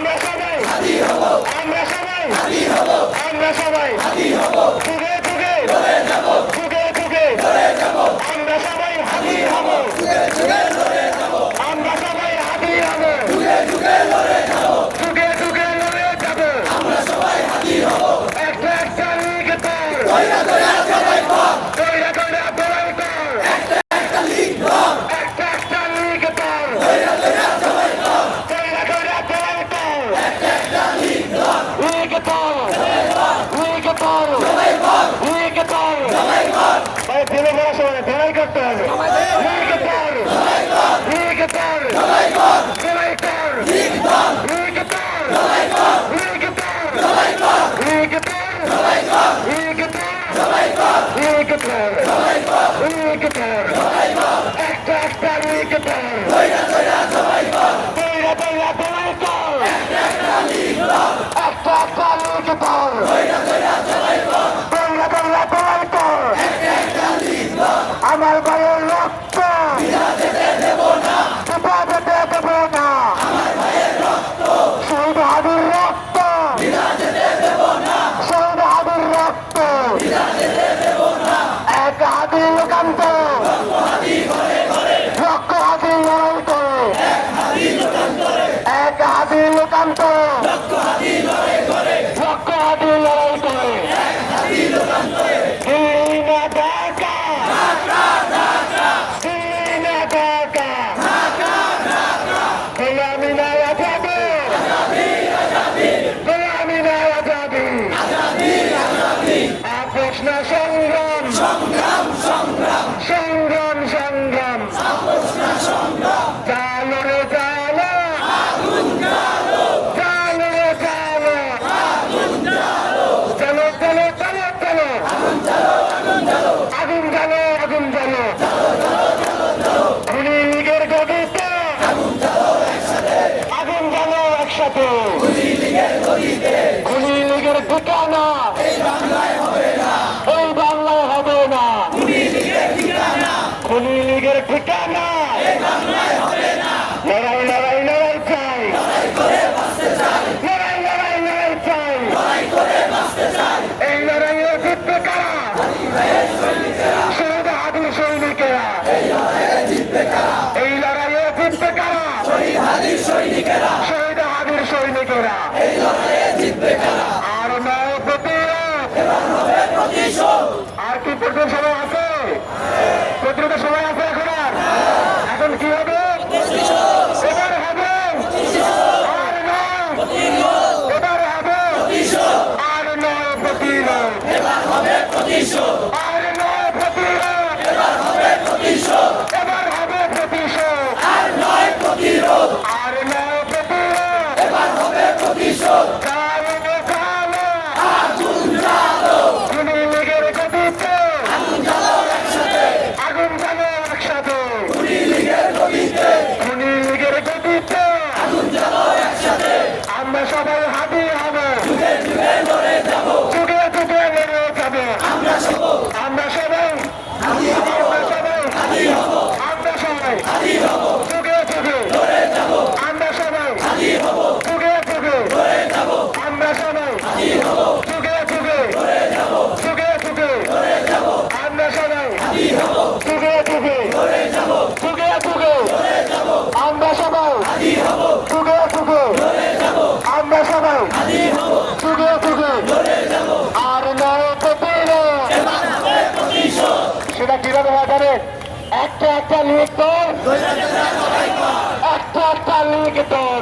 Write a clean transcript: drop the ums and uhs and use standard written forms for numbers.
আমরা সবাই আমরা সবাই আমরা সবাই যুগে যুগে যুগে যুগে আমরা সবাই হাতি হব আমরা সবাই হাতি হব যুগে যুগে লড়ে যাব একটা একটা লিগ তোর কইরা কইরা লড়াই কর একটা একটা লিগ তোর একটা একটা লিগ তোর কইরা কইরা লড়াই কর একটা একটা লিগ তোর লিগ তোর ভাই দিনে বড় সময় লড়াই করতে হবে লিগ তোর লিগ তোর লড়াই কর লিগ তোর লিগ তোর লড়াই কর লিগ তোর লড়াই কর লিগ তোর লড়াই কর লিগ তোর লড়াই কর লিগ তোর লড়াই কর লিগ তোর লড়াই কর একটা একটা লিগ তোর কইরা কইরা লড়াই কর কইরা কইরা লড়াই কর একটা একটা লিগ তোর একটা একটা লিগ তোর কইরা কইরা লড়াই কর কইরা কইরা লড়াই কর একটা একটা লিগ তোর আমার ভাইয়ের রক্ত বিনা যেতে দেব না বিনা যেতে দেব না আমার ভাইয়ের রক্ত শহীদ হাবির রক্ত বিনা যেতে দেব না শহীদ হাবির রক্ত বিনা যেতে দেব না এক হাতি লোকান্ত লক্ষ হাতি লড়াই করে এক হাতি লোকান্ত লক্ষ হাতি লড়াই করে দিল্লি না ঢাকা দিল্লি না ঢাকা গোলামি না আজাদি গোলামি না আজাদি আপোষ না সংগ্রাম সংগ্রাম জালো রে জালো জালো রে জালো চলো চলো চলো চলো আগুন জ্বালো খুনি লীগের গদিতে আগুন জ্বালো একসাথে খুনি লীগের ঠিকানা এই বাংলায় হবে না খুনি লীগের ঠিকানা লড়াই লড়াই লড়াই চাই লড়াই লড়াই লড়াই চাই এই লড়াইয়ে জিতবে কারা শহীদ হাবির সৈনিকেরা এই লড়াইয়ে জিতবে কারা শহীদ হাবির সৈনিকেরা আর নয় প্রতিরোধ আর কি প্রতিরোধ সময় আছে প্রতিরোধের সময় আছে এখন কি হবে এবার হবে আর নয় এবার হবে আর নয় প্রতিরোধ আর নয় প্রতিরোধ এবার হবে প্রতিশোধ আর নয় প্রতিরোধ এবার হবে প্রতিশোধ খুনি লীগের গদিতে আগুন জ্বালো একসাথে খুনি লীগের গদিতে আমরা সবাই হাতি হব যুগে যুগে লড়ে যাব আমরা সবাই যুগে যুগে আমরা সবাই যুগে যুগে আমরা সবাই যুগে যুগে আমরা সবাই যুগে যুগে আমরা সবাই যুগে আমরা সবাই আর নয় প্রতিরোধ সেটা কিভাবে হয় জানেন একটা একটা লিগ তোর একটা একটা লিগ তোর